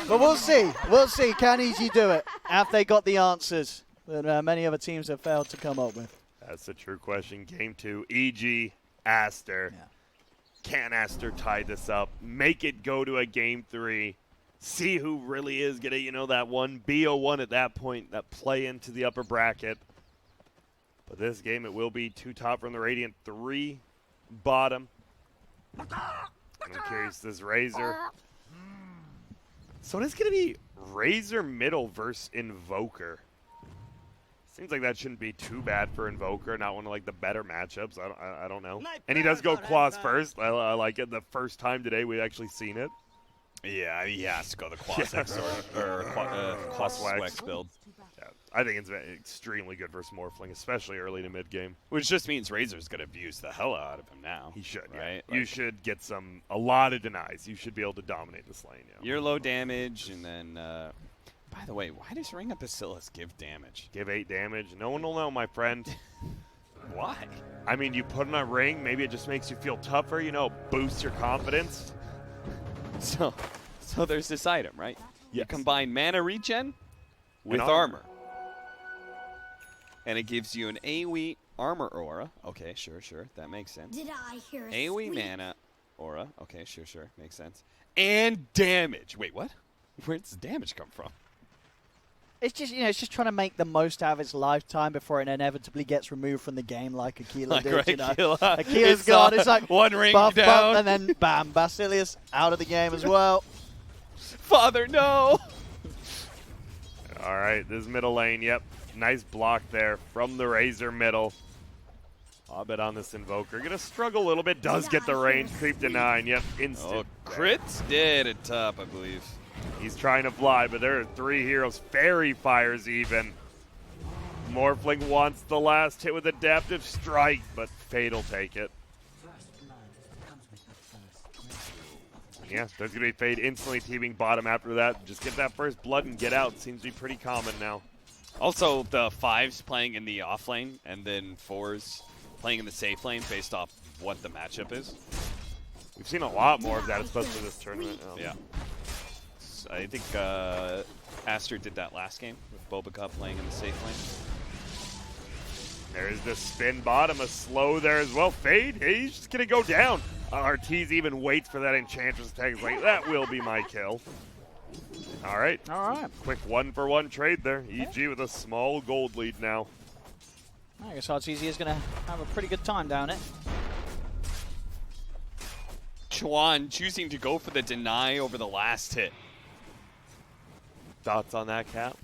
But we'll see. We'll see. Can EG do it? Have they got the answers that many other teams have failed to come up with? That's a true question. Game 2, EG, ASTER. Yeah. Can ASTER tie this up? Make it go to a Game 3. See who really is going to, that one BO1 at that point, that play into the upper bracket. But this game, it will be 2 top from the Radiant, 3 bottom. I'm curious, this Razor. So it is going to be Razor middle versus Invoker. Seems like that shouldn't be too bad for Invoker, not one of the better matchups. I don't know. And he does go Quas first. I like it. The first time today we've actually seen it. Yeah, he has to go the Quas X or Quas Wex build. Yeah, I think it's extremely good for Morphling, especially early to mid game. Which just means Razor's going to abuse the hell out of him now. He should, right? Yeah. You should get a lot of denies. You should be able to dominate this lane. Yeah. You're low damage, and then, by the way, why does Ring of Bacillus give damage? Give 8 damage. No one will know, my friend. Why? I mean, you put on a ring, maybe it just makes you feel tougher, boosts your confidence. So there's this item, right? Yes. You combine mana regen with and armor. And it gives you an AoE armor aura. Okay, sure, that makes sense. Did I hear AoE mana aura. Okay, sure, makes sense. And damage. Wait, what? Where does the damage come from? It's just, it's just trying to make the most out of its lifetime before it inevitably gets removed from the game like Aquila did. Aquila's gone. It's like one ring buff, down. and then bam, Basilius out of the game as well. Father, no! All right, this middle lane, yep. Nice block there from the Razor middle. I'll bet on this Invoker. Gonna struggle a little bit. Does get the range creep to 9. Yep, instant. Oh, crits dead at top, I believe. He's trying to fly, but there are 3 heroes. Fairy fires even. Morphling wants the last hit with Adaptive Strike, but Fate will take it. Yeah, there's going to be Fate instantly teaming bottom after that. Just get that first blood and get out. Seems to be pretty common now. Also, the 5s playing in the off lane, and then 4s playing in the safe lane based off what the matchup is. We've seen a lot more of that, especially this tournament. Yeah. I think ASTER did that last game with Bobica playing in the safe lane. There's the spin bottom, a slow there as well. Fade, he's just going to go down. Ortiz even waits for that Enchantress attack. He's like, that will be my kill. All right. Quick 1-for-1 trade there. EG with a small gold lead now. I guess Ortiz is going to have a pretty good time down it. Chuan choosing to go for the deny over the last hit. Thoughts on that, Cap?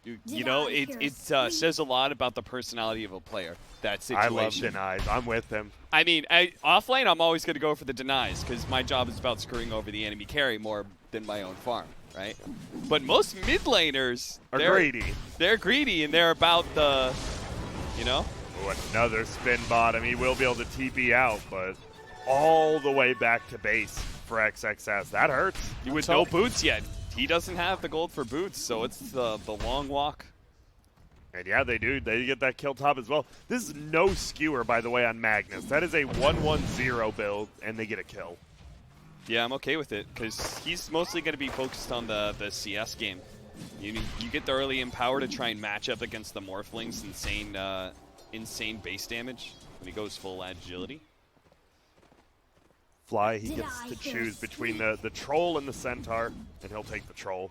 It says a lot about the personality of a player, that situation. I love denies. I'm with him. I mean, offlane, I'm always going to go for the denies because my job is about screwing over the enemy carry more than my own farm, right? But most mid laners are greedy. They're greedy, and they're about the, Ooh, another spin bottom. He will be able to TP out, but all the way back to base for XXS. That hurts. With no boots yet. He doesn't have the gold for boots, so it's the long walk. And yeah, they do. They get that kill top as well. This is no skewer, by the way, on Magnus. That is a 1-1-0 build, and they get a kill. Yeah, I'm okay with it, because he's mostly going to be focused on the CS game. You get the early empower to try and match up against the Morphling's insane base damage when he goes full agility. Fly, he gets to choose between the troll and the centaur, and he'll take the troll.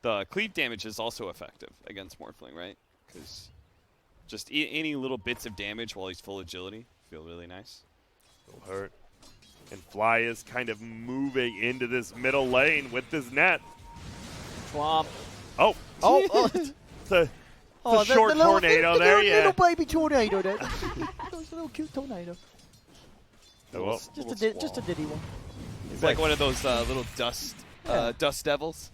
The cleave damage is also effective against Morphling, right? Because just any little bits of damage while he's full agility feel really nice. It'll hurt. And Fly is kind of moving into this middle lane with this net. Swamp. Oh. It's a short tornado there, yeah. Little baby tornado there. It's a little cute tornado. Oh, Just a ditty one. It's like one of those little dust devils,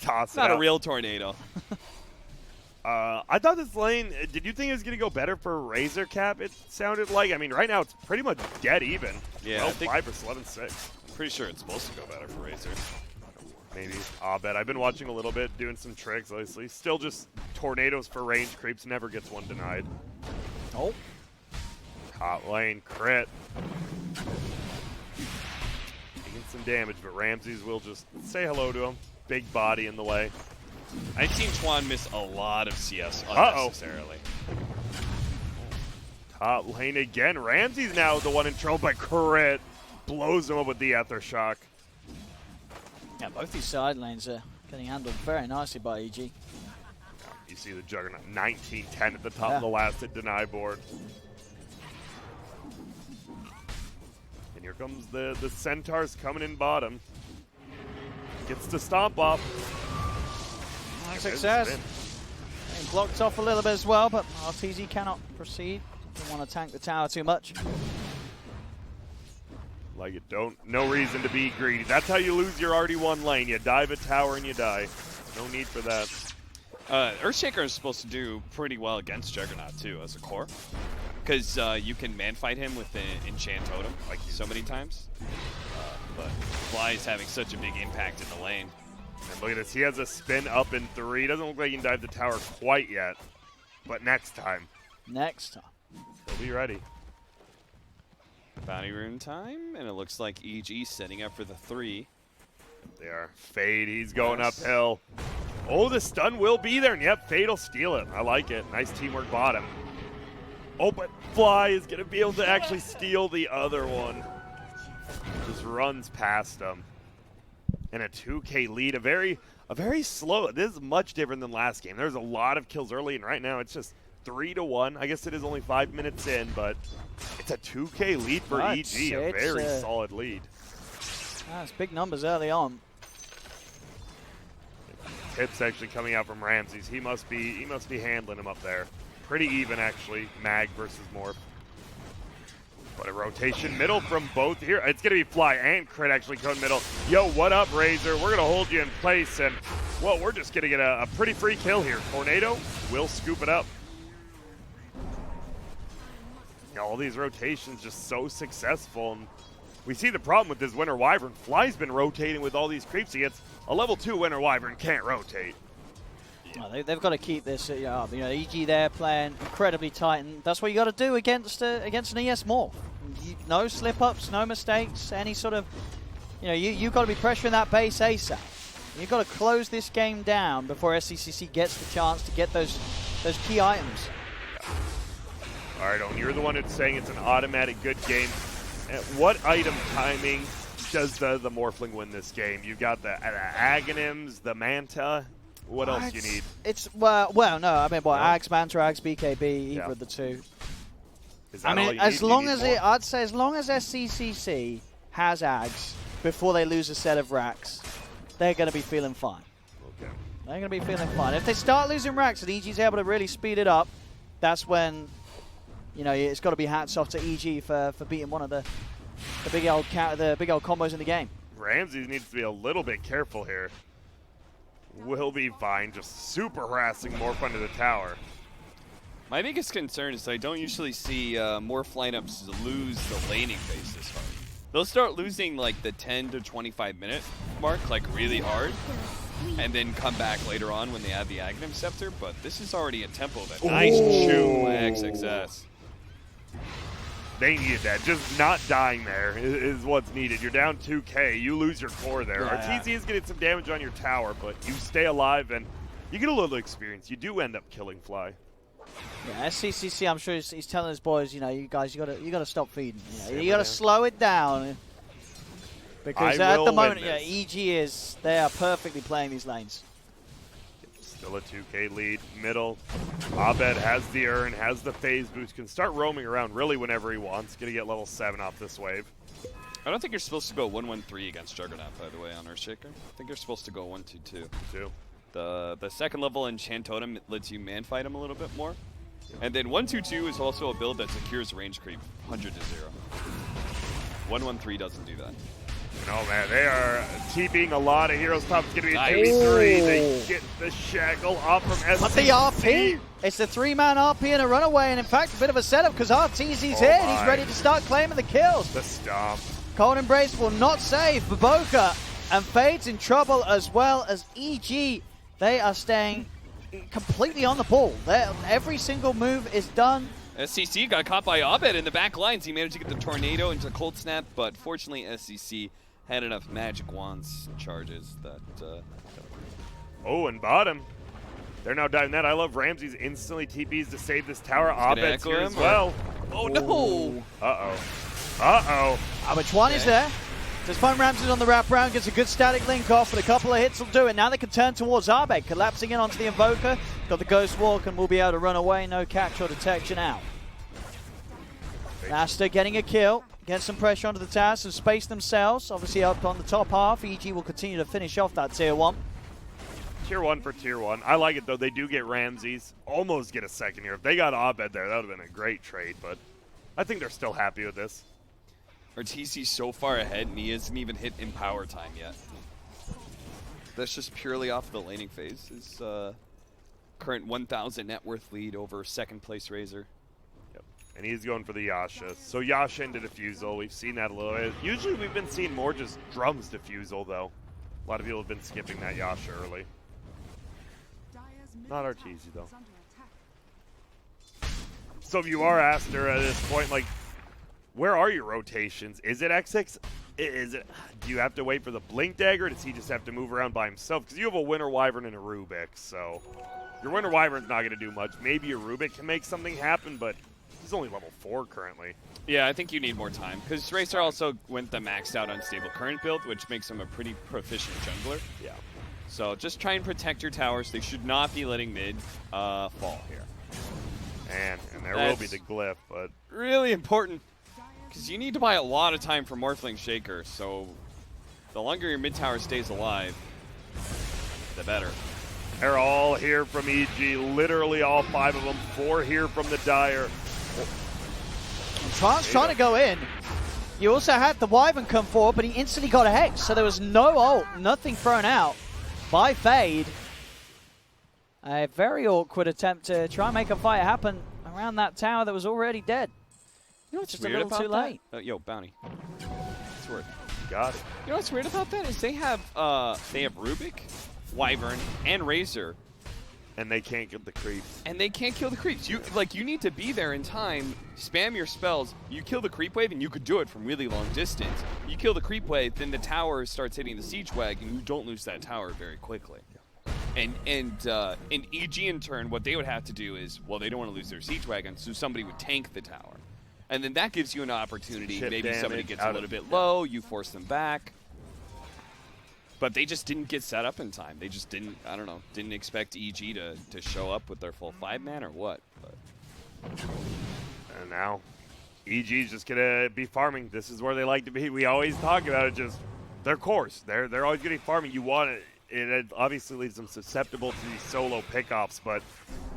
Toss It's not a real tornado. I thought this lane, did you think it was going to go better for Razor, Cap? It sounded like, right now it's pretty much dead even. Yeah, 5 versus 11-6. I'm pretty sure it's supposed to go better for Razor. Maybe. I'll bet. I've been watching a little bit, doing some tricks, obviously. Still just tornadoes for range creeps, never gets one denied. Oh. Hot lane crit. some damage, but Ramses will just say hello to him. Big body in the way. I've seen Chuan miss a lot of CS unnecessarily. Top lane again. Ramsey's now the one in trouble, but Crit blows him up with the Ether Shock. Yeah, both these side lanes are getting handled very nicely by EG. You see the Juggernaut 19-10 at the top of the last at deny board. And here comes the Centaurs coming in bottom. Gets to stomp off. Success. Getting blocked off a little bit as well, but RTZ cannot proceed. Don't want to tank the tower too much. Like it, no reason to be greedy. That's how you lose your already won lane. You dive a tower and you die. No need for that. Earthshaker is supposed to do pretty well against Juggernaut too as a core, because you can man fight him with the Enchant Totem like so many times. But Fly is having such a big impact in the lane. And look at this. He has a spin up in 3. Doesn't look like he can dive the tower quite yet, but next time. Next time. He'll be ready. Bounty rune time, and it looks like EG setting up for the 3. They are. Fade, he's going uphill. Oh, the stun will be there, and yep, Fade will steal it. I like it. Nice teamwork bottom. Oh, but Fly is going to be able to actually steal the other one. Just runs past him. And a 2K lead, a very slow. This is much different than last game. There's a lot of kills early, and right now it's just 3-1. I guess it is only 5 minutes in, but it's a 2K lead for EG, a very solid lead. That's big numbers early on. Tips actually coming out from Ramses. He must be handling him up there. Pretty even actually, Mag versus Morph. But a rotation middle from both here. It's going to be Fly and Crit actually going middle. Yo, what up, Razor? We're going to hold you in place, and, well, we're just going to get a pretty free kill here. Tornado will scoop it up. All these rotations just so successful. And we see the problem with this Winter Wyvern. Fly's been rotating with all these creeps. He gets a level 2 Winter Wyvern, can't rotate. Oh, they've got to keep this up. You know, EG there playing incredibly tight, and that's what you got to do against an ES Morph. No slip-ups, no mistakes, any sort of, you know, you've got to be pressuring that base ASAP. You've got to close this game down before SCCC gets the chance to get those key items. All right, Owen, you're the one that's saying it's an automatic good game. At what item timing does the Morphling win this game? You've got the Aghanims, the Manta. What else do you need? It's well, no. I mean, Ags, Manta, Ags, BKB, either of the two. I mean, as long as I'd say as long as SCCC has Ags before they lose a set of racks, they're going to be feeling fine. Okay. They're going to be feeling fine. If they start losing racks and EG's able to really speed it up, that's when, you know, it's got to be hats off to EG for beating one of the big old combos in the game. Ramses needs to be a little bit careful here. Will be fine, just super harassing Morph under the tower. My biggest concern is I don't usually see Morph lineups lose the laning phase this hard. They'll start losing like the 10 to 25 minute mark, like really hard, and then come back later on when they have the Aghanim Scepter, but this is already a tempo that nice chew by XXS. They needed that. Just not dying there is what's needed. You're down 2K. You lose your core there. Yeah. RTZ is getting some damage on your tower, but you stay alive and you get a little experience. You do end up killing Fly. Yeah, SCCC, I'm sure he's telling his boys, you know, you guys, you gotta stop feeding. You gotta slow it down. Because at the moment, EG they are perfectly playing these lanes. Still a 2K lead. Middle. Abed has the urn, has the phase boost, can start roaming around really whenever he wants. Gonna get level 7 off this wave. I don't think you're supposed to go 1-1-3 against Juggernaut, by the way, on Earthshaker. I think you're supposed to go 1-2-2. The second level Enchant Totem lets you man fight him a little bit more. And then 1-2-2 is also a build that secures range creep 100 to 0. 1-1-3 doesn't do that. No, man, they are TPing a lot of heroes top. It's going to be a 2v3. They get the shackle off from SCC. But the RP, it's the 3-man RP and a runaway, and in fact, a bit of a setup because RTZ's here and he's ready to start claiming the kills. The stomp. Cold Embrace will not save Baboka, and Fade's in trouble as well as EG. They are staying completely on the ball. Every single move is done. SCC got caught by Abed in the back lines. He managed to get the tornado into Cold Snap, but fortunately SCC had enough magic wands charges that. Oh, and bottom. They're now diving that. I love Ramsey's instantly TPs to save this tower. Abed's here as well. Oh no! Uh-oh. Uh-oh. Which one is there? Does find Ramsey on the wraparound, gets a good static link off, but a couple of hits will do it. Now they can turn towards Abed, collapsing in onto the Invoker. Got the Ghost Walk and will be able to run away. No catch or detection out. ASTER getting a kill. Get some pressure onto the tower, some space themselves. Obviously up on the top half. EG will continue to finish off that tier 1. Tier 1 for tier 1. I like it, though. They do get Ramses. Almost get a second here. If they got Abed there, that would have been a great trade, but I think they're still happy with this. RTC's so far ahead, and he hasn't even hit Empower time yet. That's just purely off the laning phase. His current 1,000 net worth lead over second place Razor. Yep. And he's going for the Yasha. So Yasha into Diffusal. We've seen that a little bit. Usually we've been seeing more just Drums Diffusal, though. A lot of people have been skipping that Yasha early. Not RTC, though. So if you are ASTER at this point, like, where are your rotations? Is it XX? Is it? Do you have to wait for the Blink Dagger? Does he just have to move around by himself? Because you have a Winter Wyvern and a Rubik, so your Winter Wyvern's not going to do much. Maybe a Rubik can make something happen, but he's only level 4 currently. Yeah, I think you need more time. Because Racer also went the maxed out Unstable Current build, which makes him a pretty proficient jungler. Yeah. So just try and protect your towers. They should not be letting mid fall here. And there will be the glyph, but really important. Because you need to buy a lot of time for Morphling Shaker, so the longer your mid tower stays alive, the better. They're all here from EG, literally all 5 of them. 4 here from the Dire. Trying to go in. You also had the Wyvern come forward, but he instantly got a Hex, so there was no ult, nothing thrown out by Fade. A very awkward attempt to try and make a fight happen around that tower that was already dead. You know what's just weird a little about too that? late. Yo, Bounty. It's worth. Got it. You know what's weird about that is they have Rubik, Wyvern, and Razor, And they can't get the creeps. and they can't kill the creeps. You need to be there in time, spam your spells, you kill the creep wave, and you could do it from really long distance. You kill the creep wave, then the tower starts hitting the siege wagon, and you don't lose that tower very quickly. And EG in turn, what they would have to do is, well, they don't want to lose their siege wagon, so somebody would tank the tower. And then that gives you an opportunity. Chip Maybe somebody damage gets a little bit low, you force them back. But they just didn't get set up in time. They just didn't, I don't know, didn't expect EG to show up with their full 5-man or what. But. And now EG's just going to be farming. This is where they like to be. We always talk about it, just their course. They're always going to be farming. You want it. It obviously leaves them susceptible to these solo pickoffs, but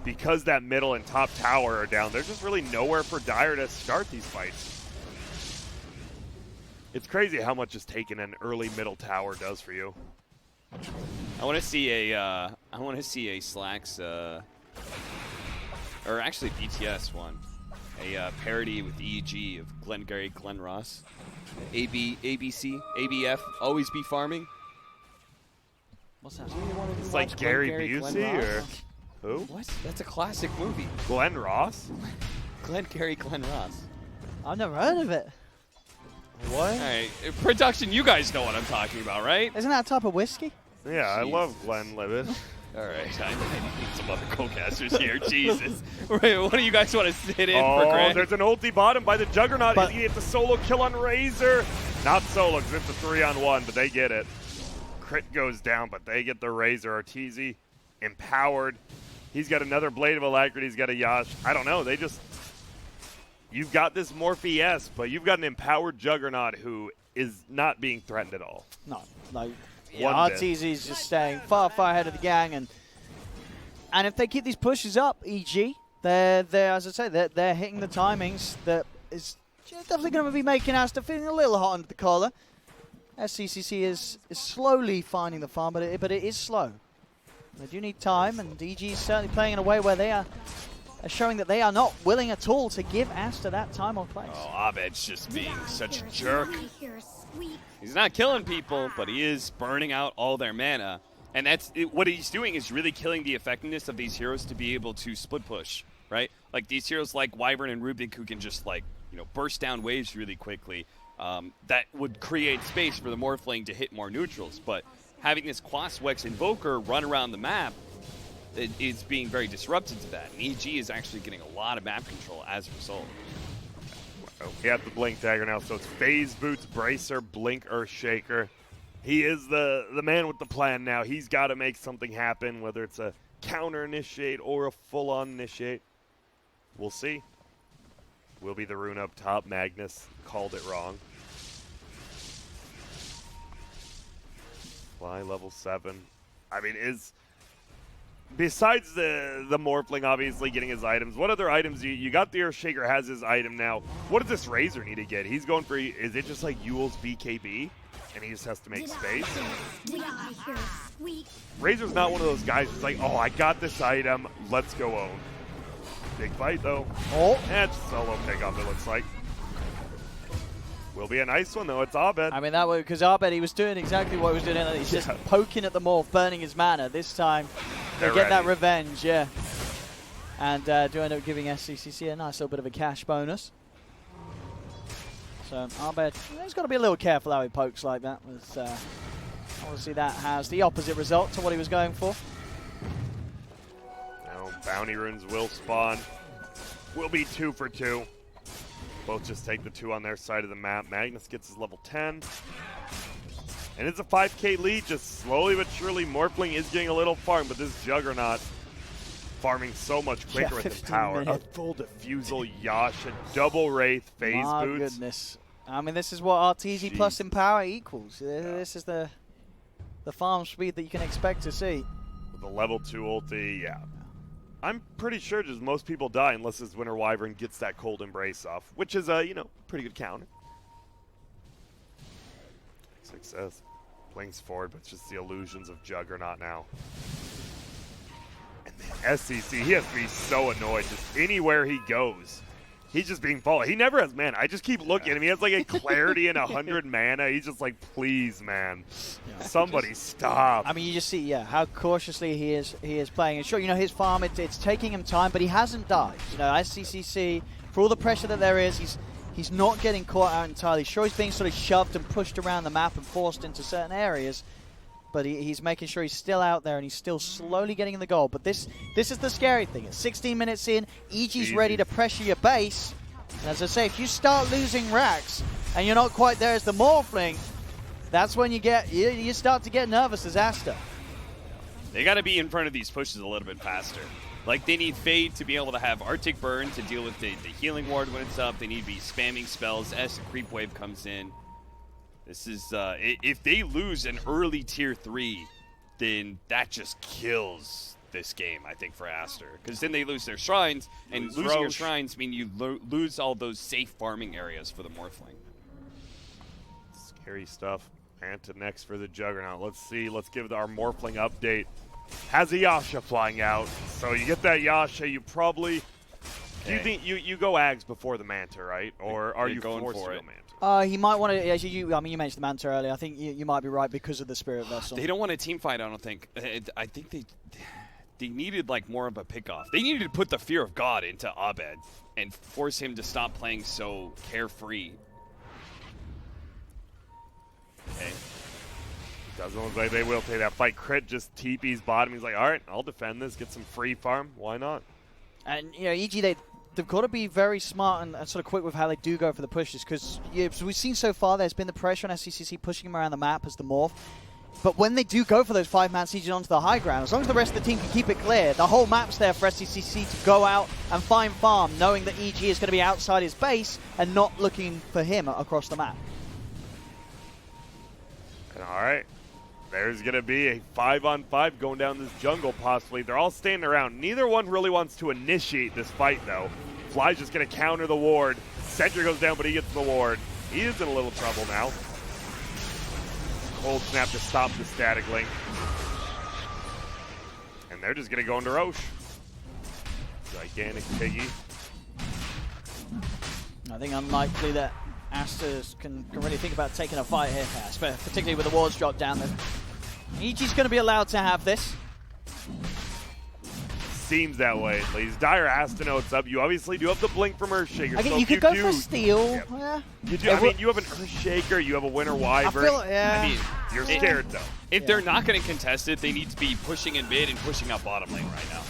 because that middle and top tower are down, there's just really nowhere for Dire to start these fights. It's crazy how much just taking an early middle tower does for you. I want to see a Slacks, or actually BTS one, a parody with EG of Glengarry, Glen Ross, ABC, ABF, always be farming. What's that? It's like Gary Busey or who? What? That's a classic movie. Glenn Ross? Glengarry, Glen Ross. I've never heard of it. What? All right, production, you guys know what I'm talking about, right? Isn't that a type of whiskey? Yeah, I love Glenn Livett. All right, I need some other co-casters here. Jesus. Wait, what do you guys want to sit in for Oh, Grant? there's an ulti bottom by the Juggernaut. But Is he get the solo kill on Razor? Not solo, because it's a 3-on-1, but they get it. Crit goes down, but they get the Razor. Arteezy empowered. He's got another Blade of Alacrity. He's got a Yash. I don't know. They just... You've got this Morpheus, but you've got an empowered Juggernaut who is not being threatened at all. No. One Arteezy's just staying far ahead of the gang, and if they keep these pushes up, EG, they're as I say, they're hitting the timings that is definitely going to be making ASTER feeling a little hot under the collar. SCCC is slowly finding the farm, but it is slow. They do need time, and EG is certainly playing in a way where they are showing that they are not willing at all to give ASTER that time or place. Oh, Abed's just being such a jerk. He's not killing people, but he is burning out all their mana. And what he's doing is really killing the effectiveness of these heroes to be able to split push, right? Like these heroes like Wyvern and Rubik who can just burst down waves really quickly. that would create space for the Morphling to hit more neutrals. But having this Quaswex Invoker run around the map, it's being very disruptive to that. And EG is actually getting a lot of map control as a result. He had the Blink Dagger now, so it's Phase Boots, Bracer, Blink, Earthshaker. He is the man with the plan now. He's got to make something happen, whether it's a counter initiate or a full-on initiate. We'll see. Will be the rune up top. Magnus called it wrong. Fly level 7. I mean, besides the Morphling obviously getting his items, what other items? You got the Earthshaker has his item now. What does this Razor need to get? He's going for, is it just like Yule's BKB? And he just has to make space? Razor's not one of those guys who's like, oh, I got this item, let's go own. Big fight though. Oh, that's solo pickup, it looks like. Will be a nice one though, it's Abed. I mean, that was because Abed, he was doing exactly what he was doing. He's just poking at the Morph, burning his mana. This time, they get that revenge, yeah. And do end up giving SCCC a nice little bit of a cash bonus. So Abed, he's got to be a little careful how he pokes like that. Obviously, that has the opposite result to what he was going for. Now, bounty runes will spawn. Will be 2 for 2. Both just take the 2 on their side of the map. Magnus gets his level 10. And it's a 5k lead, just slowly but surely. Morphling is getting a little farm, but this Juggernaut farming so much quicker with the power. A full Diffusal, Yasha, double Wraith, Phase Boots. My goodness. I mean, this is what RTZ plus in power equals. This is the farm speed that you can expect to see. With the level 2 ulti, yeah. I'm pretty sure just most people die unless his Winter Wyvern gets that Cold Embrace off, which is a, pretty good counter. Success. Blinks forward, but it's just the illusions of Juggernaut now. And then SCC, he has to be so annoyed just anywhere he goes. He's just being followed. He never has mana. I just keep looking at him. He has like a Clarity and 100 mana. He's just like, please, man. Yeah. Somebody stop. I mean, you just see, how cautiously he is playing. And sure, his farm, it's taking him time, but he hasn't died. SCCC, for all the pressure that there is, he's not getting caught out entirely. Sure, he's being sort of shoved and pushed around the map and forced into certain areas, but he's making sure he's still out there and he's still slowly getting in the goal. But this is the scary thing. It's 16 minutes in, EG's ready to pressure your base. And as I say, if you start losing racks and you're not quite there as the Morphling, that's when you start to get nervous as ASTER. They got to be in front of these pushes a little bit faster. Like, they need Fade to be able to have Arctic Burn to deal with the healing ward when it's up. They need to be spamming spells as the creep wave comes in. This is, if they lose an early tier 3, then that just kills this game, I think, for ASTER. Because then they lose their shrines, and losing your shrines mean you lose all those safe farming areas for the Morphling. Scary stuff. Panta next for the Juggernaut. Let's see. Let's give our Morphling update. Has a Yasha flying out. So you get that Yasha, you probably... Do you think you go Ags before the Manta, right? Or are you going forced for to it? go Manta? He might want to. I mean, you mentioned the Manta earlier. I think you might be right because of the Spirit Vessel. They don't want a team fight, I don't think. I think they needed like more of a pickoff. They needed to put the fear of God into Abed and force him to stop playing so carefree. Okay. Doesn't look like they will take that fight. Crit just TP's bottom. He's like, all right, I'll defend this. Get some free farm. Why not? And EG, they've got to be very smart and sort of quick with how they do go for the pushes, because we've seen so far there's been the pressure on SCCC pushing him around the map as the Morph. But when they do go for those 5-man sieges onto the high ground, as long as the rest of the team can keep it clear, the whole map's there for SCCC to go out and find farm, knowing that EG is going to be outside his base and not looking for him across the map. And all right. There's going to be a 5-on-5 going down this jungle, possibly. They're all standing around. Neither one really wants to initiate this fight, though. Fly's just going to counter the ward. Sentry goes down, but he gets the ward. He is in a little trouble now. Cold Snap to stop the Static Link. And they're just going to go into Roche. Gigantic Piggy. I think unlikely that ASTER can really think about taking a fight here, particularly with the wards dropped down. EG's going to be allowed to have this. seems that way at least. Dire has to know it's up. You obviously do have the blink from Earthshaker. Okay, So you if could go do, for steal. yeah. Yeah. You do. I mean, you have an Earthshaker. You have a Winter Wyvern. Yeah. I mean, You're scared though. if they're not going to contest it, they need to be pushing in mid and pushing up bottom lane right now.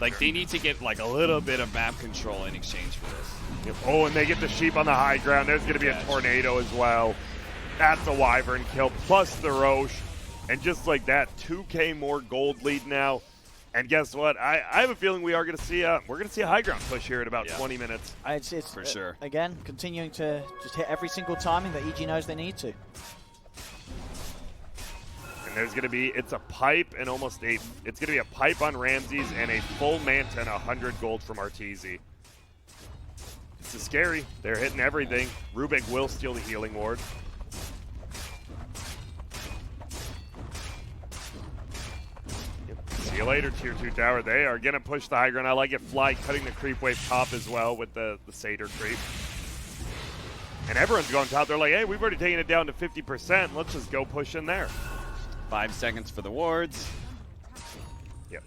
Like, they need to get like a little bit of map control in exchange for this. Yep. Oh, and they get the sheep on the high ground. There's going to be a tornado as well. That's a Wyvern kill, plus the Roche. And just like that, 2K more gold lead now. And guess what? I have a feeling we are going to see a high ground push here in about 20 minutes. It's For sure. Again, continuing to just hit every single timing that EG knows they need to. And there's going to be, it's a pipe and it's going to be a pipe on Ramses and a full Manta and 100 gold from Arteezy. This is scary. They're hitting everything. Rubik will steal the healing ward. See you later, Tier 2 tower. They are going to push the high ground. I like it. Fly cutting the creep wave top as well with the Satyr creep. And everyone's going top. They're like, hey, we've already taken it down to 50%. Let's just go push in there. 5 seconds for the wards. Yep.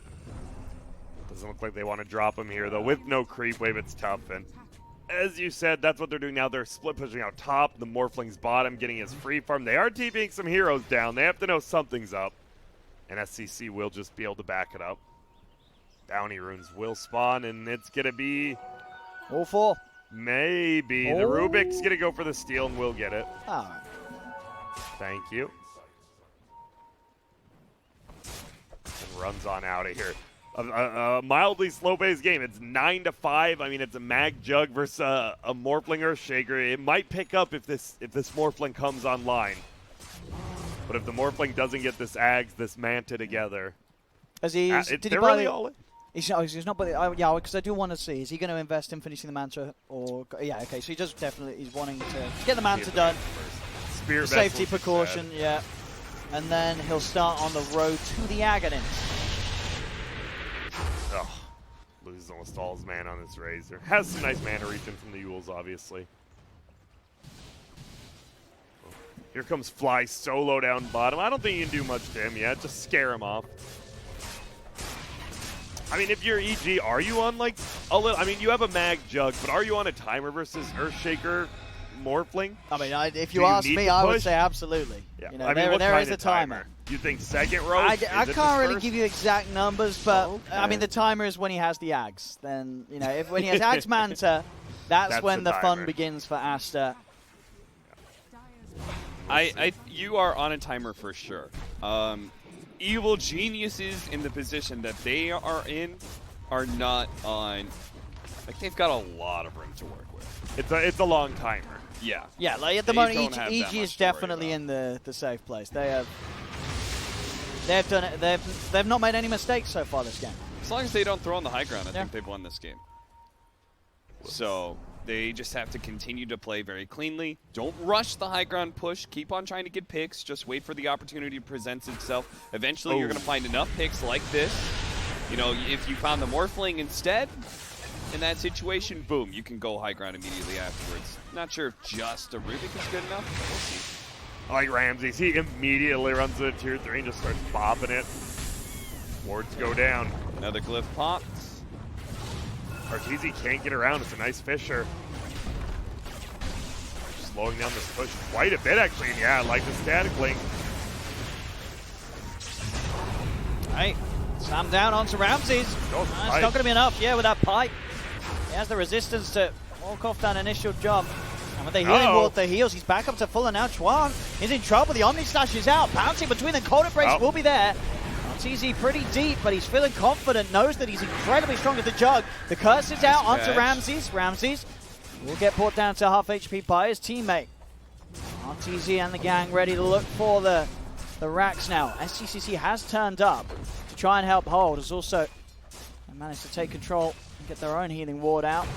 Doesn't look like they want to drop him here, though. With no creep wave, it's tough. And as you said, that's what they're doing now. They're split pushing out top. The Morphling's bottom, getting his free farm. They are TPing some heroes down. They have to know something's up. And SCC will just be able to back it up. Bounty runes will spawn, and it's going to be... All four. Maybe. The Rubik's going to go for the steal, and we'll get it. All right. Thank you. And runs on out of here. A mildly slow-paced game. It's 9-5. I mean, it's a Mag Jug versus a Morphling Earthshaker. It might pick up if this Morphling comes online. But if the Morphling doesn't get this Ags, this Manta together, Did he they're buy really the, all in. He's not, but yeah, because I do want to see. Is he going to invest in finishing the Manta, or yeah? Okay, so he just definitely he's wanting to get the Manta done. Spirit Safety Vessel, precaution, yeah. And then he'll start on the road to the Aghanim. Oh, loses almost all his mana on this Razor. Has some nice mana regen from the Yules, obviously. Here comes Fly solo down bottom. I don't think you can do much to him yet. Just scare him off. I mean, if you're EG, are you on like a little? I mean, you have a Mag Jug, but are you on a timer versus Earthshaker Morphling? I mean, if you ask me, I would say absolutely. Yeah. You know, I mean, there is a timer. You think second row? I can't really give you exact numbers, but okay. I mean, the timer is when he has the Ags. Then, you know, when he has Ags Manta, that's when the fun begins for ASTER. You are on a timer for sure. Evil geniuses in the position that they are in are not on. Like, they've got a lot of room to work with. It's a long timer. Yeah. Yeah, like at the moment, EG is definitely in the safe place. They've done it. They've not made any mistakes so far this game. As long as they don't throw on the high ground, I think they've won this game. So they just have to continue to play very cleanly. Don't rush the high ground push. Keep on trying to get picks. Just wait for the opportunity to present itself. Eventually, you're going to find enough picks like this. You know, if you found the Morphling instead, in that situation, boom, you can go high ground immediately afterwards. Not sure if just a Rubik is good enough, but we'll see. I like Ramses. He immediately runs to Tier 3 and just starts bopping it. Wards go down. Another glyph pops. Arteezy can't get around. It's a nice Fisher. Slowing down this push quite a bit, actually. Yeah, I like the static link. Right. Slam down onto Ramses. It's not going to be enough, with that pipe. He has the resistance to walk off that initial jump. And with the healing ward, the heals, he's back up to full, and now Chuan is in trouble. The Omni Slash is out. Bouncing between the Cold Embrace will be there. Arteezy pretty deep, but he's feeling confident, knows that he's incredibly strong with the Jug. The Curse is out onto Ramses. Ramses will get brought down to half HP by his teammate. Arteezy and the gang ready to look for the racks now. SCCC has turned up to try and help hold. Has also managed to take control and get their own healing ward out.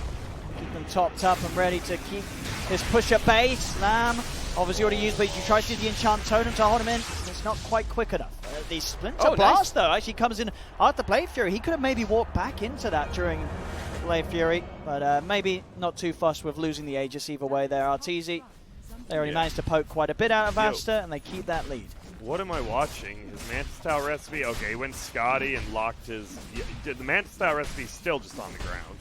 Keep them topped up and ready to keep this push at bay. Slam, obviously already used, but you try to do the enchant totem to hold him in. It's not quite quick enough. The Splinter Blast, though, actually comes in after Blade Fury. He could have maybe walked back into that during Blade Fury, but maybe not too fussed with losing the Aegis either way there. Arteezy, they already managed to poke quite a bit out of ASTER, and they keep that lead. What am I watching? His Manta Style recipe? Okay, he went Scotty and locked his... The Manta Style recipe is still just on the ground.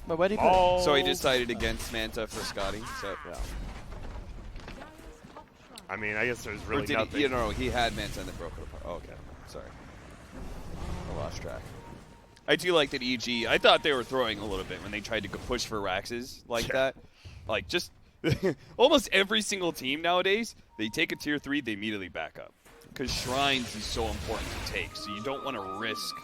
But where did he put it? So he decided against Manta for Scotty. So Yeah. I mean, I guess there's really or did nothing. he? No, he had Manta and then broke it apart. Oh, okay, sorry, I lost track. I do like that EG. I thought they were throwing a little bit when they tried to go push for Raxes like that. Like just almost every single team nowadays, they take a tier 3, they immediately back up because Shrines is so important to take. So you don't want to risk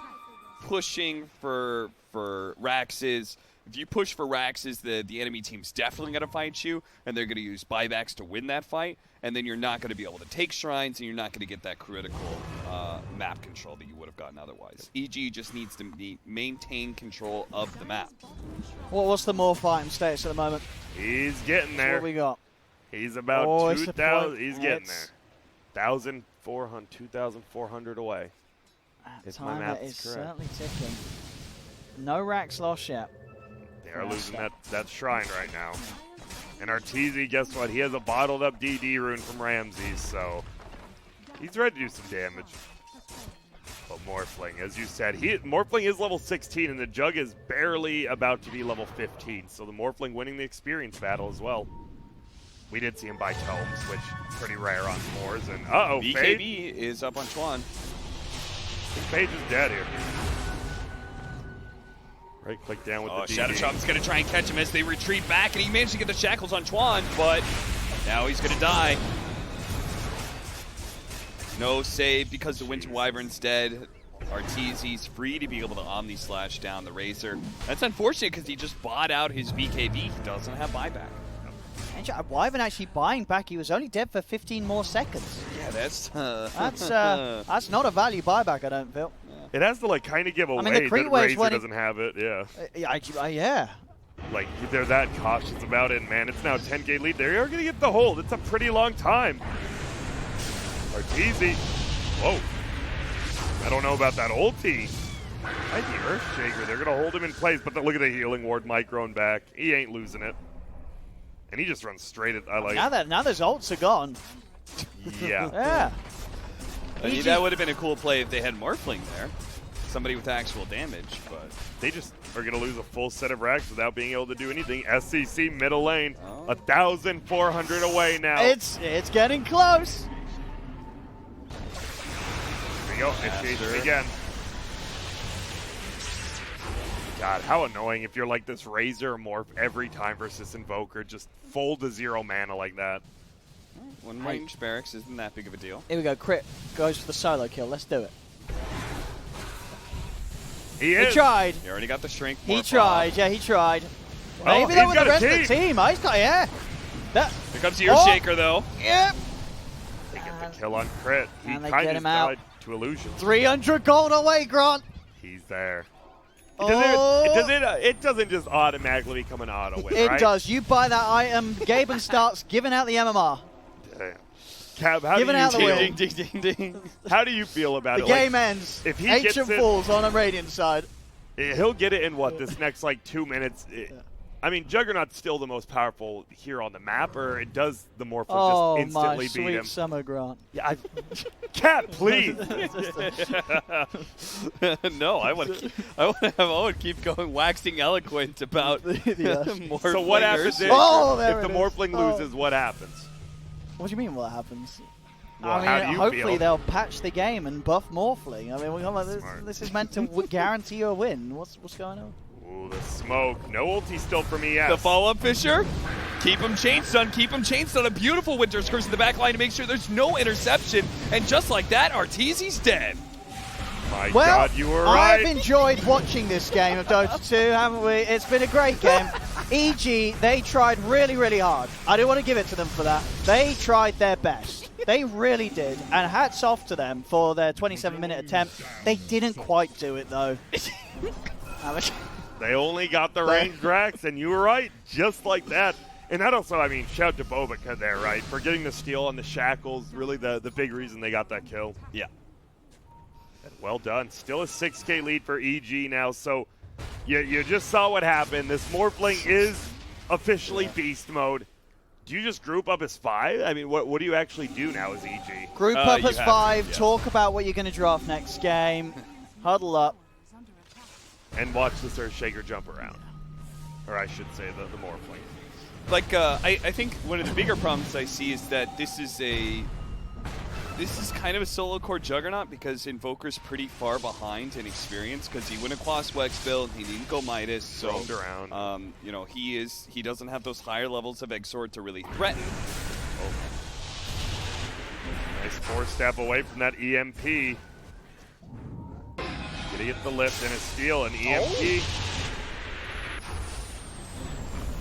pushing for Raxes. If you push for Raxes, the enemy team's definitely going to fight you, and they're going to use buybacks to win that fight, and then you're not going to be able to take Shrines, and you're not going to get that critical map control that you would have gotten otherwise. EG just needs to maintain control of the map. What's the Morph item status at the moment? He's getting there. What we got? He's about Oh, 2,000. He's getting it's- there. 2,400 away. If my Timer math is is correct. certainly ticking. No racks lost yet. They are losing that shrine right now. And Arteezy, guess what? He has a bottled up DD rune from Ramses, so he's ready to do some damage. But Morphling, as you said, Morphling is level 16, and the Jug is barely about to be level 15. So the Morphling winning the experience battle as well. We did see him buy tomes, which is pretty rare on Moors. And uh-oh, Fade. BKB is up on Chuan. Fade is dead here. Right click down with the DD. Shadow Chop's going to try and catch him as they retreat back, and he managed to get the shackles on Chuan, but now he's going to die. No save because the Winter Wyvern's dead. Arteezy's free to be able to Omni Slash down the Razor. That's unfortunate because he just bought out his BKB. He doesn't have buyback. And Wyvern actually buying back. He was only dead for 15 more seconds. Yeah, that's... That's not a value buyback, I don't feel. It has to, like, kind of give away the creep that waves Razor doesn't have it, yeah. Yeah. Like, they're that cautious about it, man. It's now 10k lead. They are going to get the hold. It's a pretty long time. Arteezy. Whoa. I don't know about that ulti. Might be Earthshaker. They're going to hold him in place, but look at the healing ward microing back. He ain't losing it. And he just runs straight at, I like Now those ults are gone. Yeah. Yeah. I mean, that would have been a cool play if they had Morphling there. Somebody with actual damage, but... They just are going to lose a full set of racks without being able to do anything. SCC middle lane, Oh. 1,400 away now. It's getting close. There we go. Initiation again. God, how annoying if you're like this Razor Morph every time versus Invoker. Just full to 0 mana like that. One range barracks isn't that big of a deal. Here we go. Crit goes for the solo kill. Let's do it. He He is. tried. He already got the strength. He morph tried. off. Yeah, he tried. Oh, Maybe he's that with got the a rest of the team. Oh, he's got, yeah. That, Here comes the Earthshaker, though. yep. They get the kill on crit. He And they kind get of him out. died to illusions. 300 gold away, Grant. He's there. Oh. It doesn't just automatically become an auto win, It right? does. You buy that item, Gaben starts giving out the MMR. Damn. Cab, how Giving do you out the feel? win. Ding, ding, ding, ding. How do you feel about The it? game Like, ends. if he Ancient gets it- Falls on a Radiant side. he'll get it in what, this next like 2 minutes? I mean, Juggernaut's still the most powerful here on the map, or it does the Morphle Oh, just my instantly beat sweet him? summer, Grant. Yeah, Cat, please. No, I want to keep going, waxing eloquent about more. So what happens if, Oh, there if the it is. Morphling Oh. loses? What happens? What do you mean what happens? Well, I mean, how do you hopefully feel? they'll patch the game and buff Morphling. I mean, Smart. this is meant to guarantee you a win. What's going on? Ooh, the smoke. No ulti still from ES. The follow-up Fisher. Keep him chain stun. Keep him chain stun. A beautiful Winter's Curse in the back line to make sure there's no interception. And just like that, Arteezy's dead. My Well, God, you were right. I've enjoyed watching this game of Dota 2, haven't we? It's been a great game. EG, they tried really, really hard. I do want to give it to them for that. They tried their best. They really did. And hats off to them for their 27-minute attempt. They didn't quite do it, though. They only got the ranged racks, and you were right, just like that. And that also, I mean, shout to Bobica there, right? For getting the steal on the shackles, really the big reason they got that kill. Yeah. Well done. Still a 6K lead for EG now, so you just saw what happened. This Morphling is officially beast mode. Do you just group up as 5? I mean, what do you actually do now as EG? Group up you as have 5, to, yeah. talk about what you're going to draft next game, huddle up. And watch the Earthshaker jump around. Or I should say the Morphling. Like, I think one of the bigger problems I see is that this is kind of a solo core juggernaut because Invoker's pretty far behind in experience because he went across Wex build, he didn't go Midas, so Roamed around. you know, he doesn't have those higher levels of Exort to really threaten. Nice 4-step away from that EMP. Gonna get the lift and a steal, an EMP.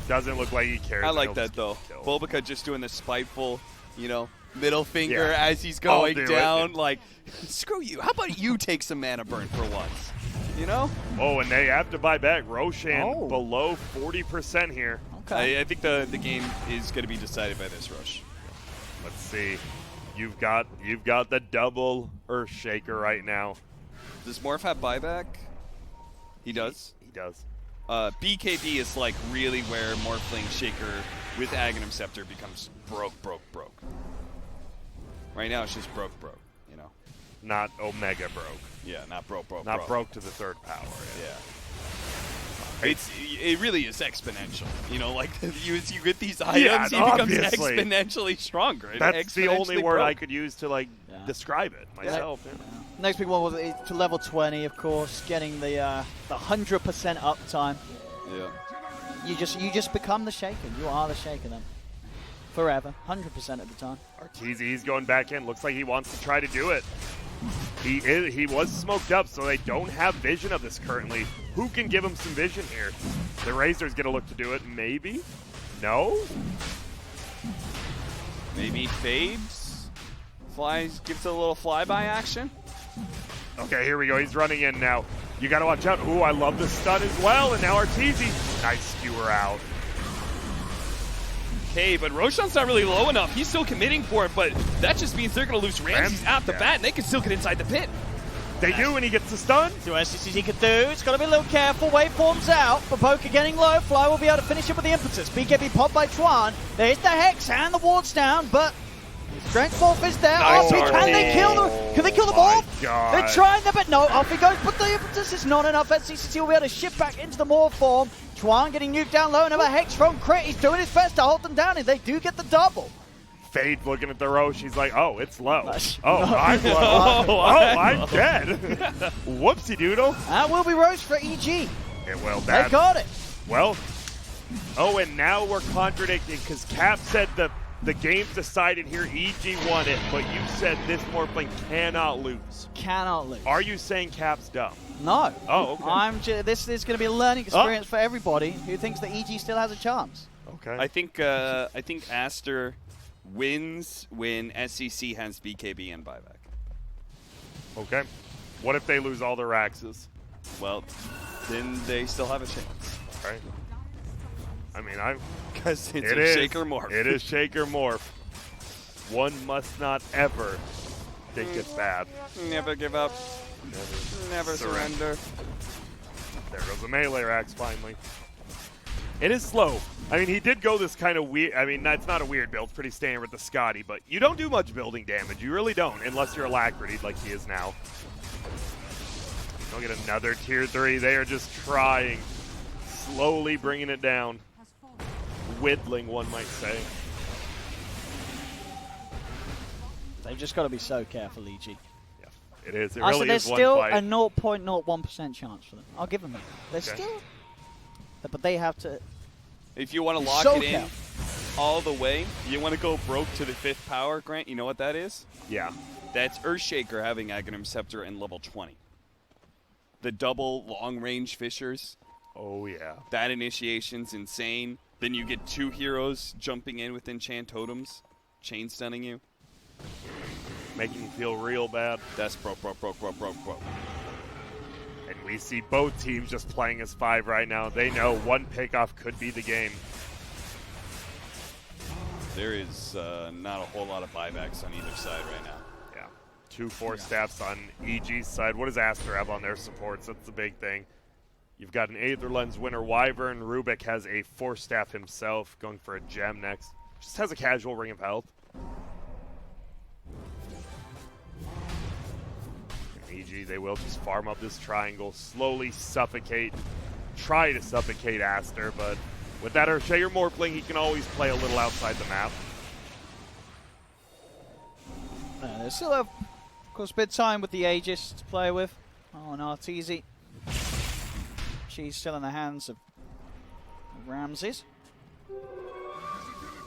Doesn't look like he cares. I like that though. Bulbika just doing the spiteful, you know, middle finger as he's going down. Like, screw you. How about you take some mana burn for once? You know? Oh, and they have to buy back. Roshan below 40% here. Okay. I think the game is going to be decided by this rush. Let's see. You've got the double Earthshaker right now. Does Morph have buyback? He does. He does. BKB is like really where Morphling Shaker with Aghanim Scepter becomes broke. Right now it's just broke, you know. Not Omega broke. Yeah, not broke. Not broke to the 3rd power. Yeah. It really is exponential. You know, like you get these items, he becomes exponentially stronger. That's the only word I could use to describe it myself. Yeah. Next big one was to level 20, of course, getting the 100% uptime. Yeah. Yeah. You just become the Shaker. You are the Shaker then. Forever, 100% of the time. Arteezy's going back in. Looks like he wants to try to do it. He was smoked up, so they don't have vision of this currently. Who can give him some vision here? The Razor's going to look to do it. Maybe? No? Maybe fades? Gives it a little flyby action? Okay, here we go. He's running in now. You got to watch out. Ooh, I love the stun as well. And now Arteezy. Nice skewer out. Okay, but Roshan's not really low enough. He's still committing for it, but that just means they're going to lose Ramses out the bat, and they can still get inside the pit. They do, and he gets the stun. See what SCCG can do. It's got to be a little careful. Waveform's out. But Poker getting low. Fly will be able to finish it with the impetus. BKB popped by Chuan. There's the Hex and the ward's down, but Strength Morph is there. Nice can they kill them? Can they kill them all? God. They're trying them, but no. Off he goes, but the impetus is not enough. SCCG will be able to shift back into the Morph form. Chuan getting nuked down low. Another Hex from Crit. He's doing his best to hold them down, and they do get the double. Fade looking at the Roche. She's like, oh, it's low. Oh, No. I'm low. Oh, I'm dead. Whoopsie doodle. That will be Roche for EG. They got it. Well, oh, and now we're contradicting because Cap said the game's decided here. EG won it, but you said this Morphling cannot lose. Cannot lose. Are you saying Cap's dumb? No. Oh, okay. This is going to be a learning experience for everybody who thinks that EG still has a chance. Okay. I think ASTER wins when SEC has BKB and buyback. Okay. What if they lose all their Raxes? Well, then they still have a chance. Right. I mean, Because it's Shaker Morph. It is Shaker Morph. One must not ever think it's bad. Never give up. Never surrender. There goes the melee Rax finally. It is slow. I mean, he did go this kind of weird. I mean, it's not a weird build. It's pretty standard with the Scotty, but you don't do much building damage. You really don't, unless you're Alacrity like he is now. Don't get another tier 3. They are just trying, slowly bringing it down. Whittling, one might say. They've just got to be so careful, EG. Yeah, it is. It really there's is one still fight. a 0.01% chance for them. I'll give them that. There's Okay. still, but they have to. If you want to lock So it in careful. all the way, you want to go broke to the 5th power, Grant, you know what that is? Yeah. That's Earthshaker having Aghanim Scepter and level 20. The double long-range fissures, Oh, yeah. that initiation's insane. Then you get 2 heroes jumping in with enchant totems, chain stunning you. Making you feel real bad. That's broke. And we see both teams just playing as 5 right now. They know one pickoff could be the game. There is not a whole lot of buybacks on either side right now. Yeah. 2 4-staffs on EG's side. What does ASTER have on their supports? That's the big thing. You've got an Aether Lens winner, Wyvern. Rubik has a 4-staff himself, going for a gem next. Just has a casual ring of health. And EG, they will just farm up this triangle, slowly suffocate, try to suffocate ASTER, but with that Urshayer Morphling, he can always play a little outside the map. There's still, of course, a bit of time with the Aegis to play with. Oh, and Arteezy. She's still in the hands of Ramses.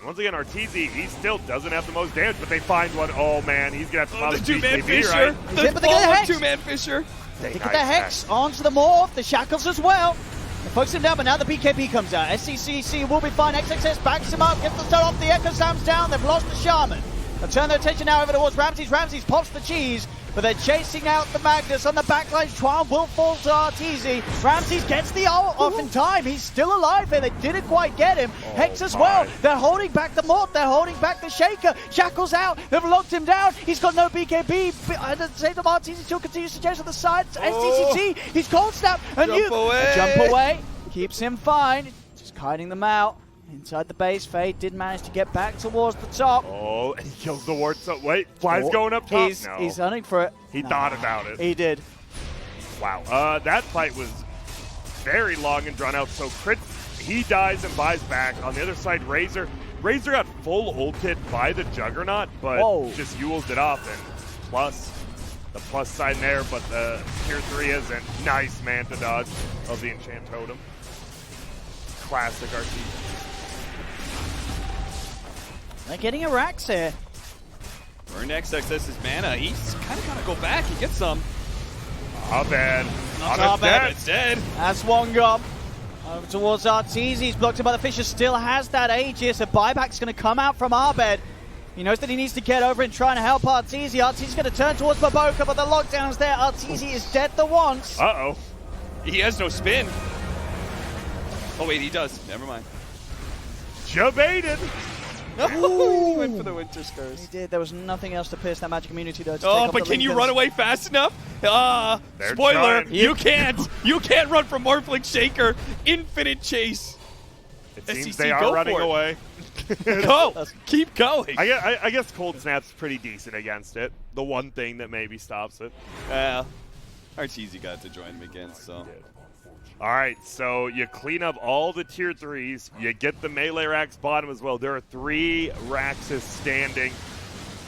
Once again, Arteezy, he still doesn't have the most damage, but they find one. Oh, man, he's going to have to the two-man BKB, Fisher. right? The follow-up two-man Fisher. They get the Hex onto the Morph, the Shackles as well. They focus him down, but now the BKB comes out. SCCC will be fine. XXS backs him up, gets the start off. The Echo Sam's down. They've lost the Shaman. They'll turn their attention now over towards Ramses. Ramses pops the cheese, but they're chasing out the Magnus on the backline. Tron will fall to Arteezy. Ramses gets the ult off in time. He's still alive here. They didn't quite get him. Hex as well. They're holding back the Mort. They're holding back the Shaker. Shackles out. They've locked him down. He's got no BKB. At the same time, Arteezy still continues to chase on the side. SCCC. He's cold snap. Jump away. Keeps him fine. Just kiting them out. Inside the base, Fade did manage to get back towards the top. Oh, and he kills the ward. So wait, Fly's going up top. He's hunting for it. He thought about it. He did. Wow. That fight was very long and drawn out. So Crit, he dies and buys back. On the other side, Razor got full ult hit by the Juggernaut, but just Yules it off. And plus, the plus side there, but the tier 3 isn't. Nice Manta dodge of the Enchant Totem. Classic Arteezy. They're getting a Rax here. Burn XXS is mana. He's kind of got to go back. He gets some. Abed. Not bad. It's dead. That's one gone. Over towards Arteezy. He's blocked by the Fisher. Still has that Aegis. A buyback's going to come out from Abed. He knows that he needs to get over and try and help Arteezy. Arteezy's going to turn towards Baboka, but the lockdown's there. Arteezy is dead the once. Uh-oh. He has no spin. Oh, wait, he does. Never mind. Jebaited. He went for the Winter's Curse. He did. There was nothing else to pierce that magic immunity, though. Oh, but can you run away fast enough? Spoiler, trying. you can't. You can't run from Morphling Shaker. Infinite chase. It seems SEC, they are running away. Go. Keep going. I guess Cold Snap's pretty decent against it. The one thing that maybe stops it. Arteezy got to join him again, so. All right, so you clean up all the tier 3s. You get the melee racks bottom as well. There are 3 Raxes standing.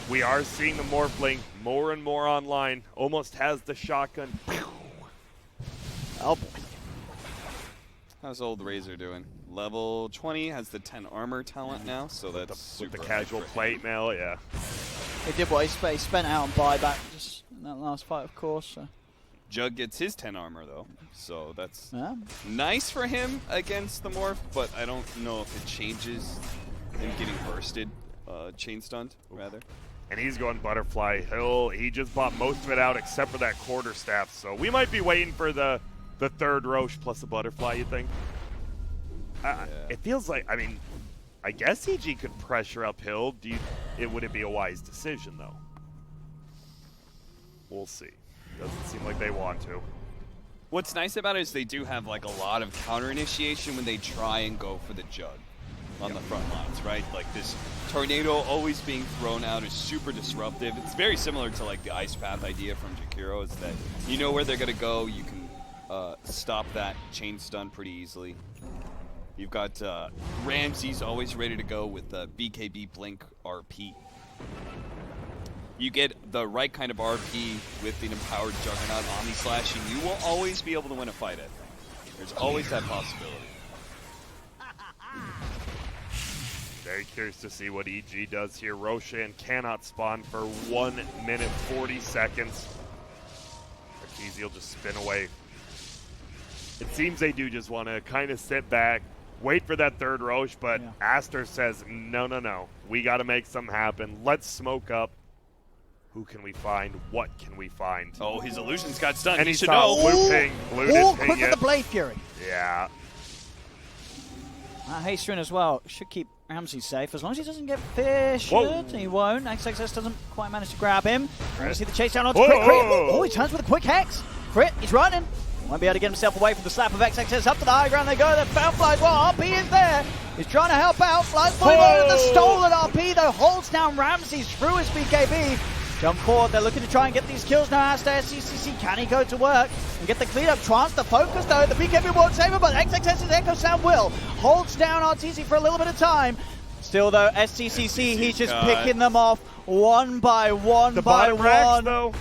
We are seeing the Morphling more and more online. Almost has the shotgun. Oh, boy. How's old Razor doing? Level 20, has the 10 armor talent now, so that's super with the casual plate mail, yeah. He did what he spent out on buyback just in that last fight, of course. So. Jug gets his 10 armor, though, so that's Yeah. nice for him against the Morph, but I don't know if it changes him getting bursted, chain stunned, rather. And he's going Butterfly. He just bought most of it out except for that quarterstaff, so we might be waiting for the third Roche plus a Butterfly, you think? It feels like, I mean, I guess EG could pressure uphill. Would it be a wise decision, though? We'll see. Doesn't seem like they want to. What's nice about it is they do have like a lot of counter initiation when they try and go for the Jug on the front lines, right? Like this tornado always being thrown out is super disruptive. It's very similar to like the Ice Path idea from Jakiro, is that you know where they're gonna go, you can stop that chain stun pretty easily. You've got Ramses always ready to go with the BKB Blink RP. You get the right kind of RP with the empowered Juggernaut Omni Slash, and you will always be able to win a fight, I think. There's always that possibility. Very curious to see what EG does here. Roshan cannot spawn for 1 minute 40 seconds. Arteezy will just spin away. It seems they do just want to kind of sit back, wait for that third Roche, but ASTER says, no. We got to make something happen. Let's smoke up. Who can we find? What can we find? Oh, his illusions got stunned. And he he should saw know. blue ping. Blue didn't ping quick yet. with the Blade Fury. Yeah. Haster in as well. Should keep Ramsey safe. As long as he doesn't get fished, he won't. XXS doesn't quite manage to grab him. You see the chase down onto Crit. Oh, he turns with a quick Hex. Crit, he's running. Won't be able to get himself away from the slap of XXS. Up to the high ground they go. Then found Fly as well. RP is there. He's trying to help out. Fly's pulling over the stolen RP, though. Holds down Ramses through his BKB. Jump forward. They're looking to try and get these kills now. ASTER, SCCC, can he go to work and get the clean up? Trance the focus, though. The BKB won't save him, but XXS's Echo Sound will. Holds down RTZ for a little bit of time. Still, though, SCCC, he's just picking them off one by one by one. Though,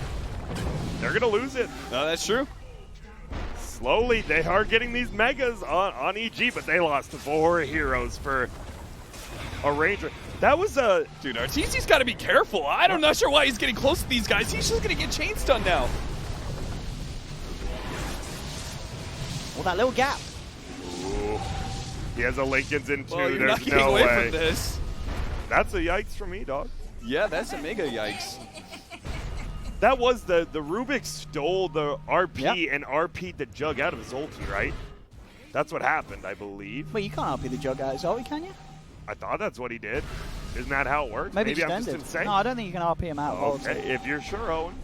they're going to lose it. No, that's true. Slowly, they are getting these megas on EG, but they lost 4 heroes for a Ranger. That was a... Dude, RTZ's got to be careful. I'm not sure why he's getting close to these guys. He's just going to get chain stun now. Well, that little gap. Ooh. He has a Lincoln's in 2. Well, you're There's not getting no away way. from this. That's a yikes for me, dog. Yeah, that's a mega yikes. That was the Rubik stole the RP Yep. and RP'd the Jug out of his ulti, right? That's what happened, I believe. But you can't RP the Jug out of his ulti, can you? I thought that's what he did. Isn't that how it works? Maybe I'm just extended. insane. No, I don't think you can RP him out of ulti. Okay, if you're sure, Owen.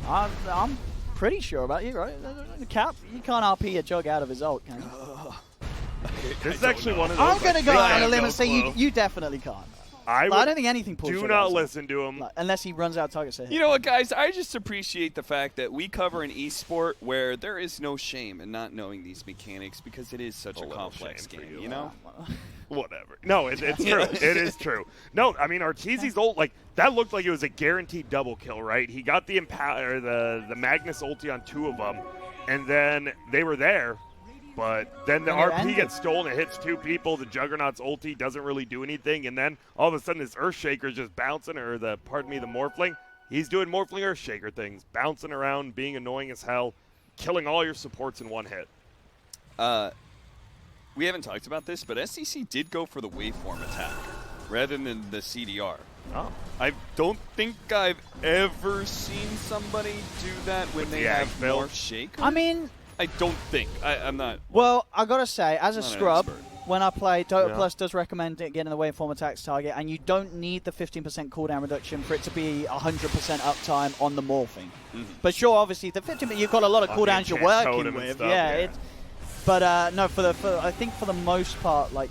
I'm pretty sure about you, right? Cap, you can't RP a Jug out of his ult, can you? This is actually one of those. I'm going to go out on a limb no and say you definitely can't. I don't think anything pulls do Jug not out of his ult. listen to him. Like, unless he runs out of targets to hit. You know what, guys? I just appreciate the fact that we cover an esport where there is no shame in not knowing these mechanics because it is such a complex shame for game, you. you know? Whatever. No, it's true. It is true. No, I mean, Arteezy's ult, like, that looked like it was a guaranteed double kill, right? He got the the Magnus ulti on 2 of them, and then they were there. But then the And it RP ended. gets stolen, it hits 2 people, the Juggernaut's ulti doesn't really do anything, and then all of a sudden this Earthshaker's just bouncing, or the Morphling, he's doing Morphling Earthshaker things, bouncing around, being annoying as hell, killing all your supports in 1 hit. We haven't talked about this, but SCC did go for the waveform attack rather than the CDR. Oh. I don't think I've ever seen somebody do that when they the have ag build? more shaker. I mean, I don't think. I'm not. well, I gotta say, as a Not an scrub, expert. when I play, Dota Yeah. Plus does recommend getting the waveform attacks target, and you don't need the 15% cooldown reduction for it to be 100% uptime on the morphing. But sure, obviously, the 15%, you've got a lot of On the cooldowns you're enchant working totem and with. stuff, Yeah, yeah. but no, I think for the most part, like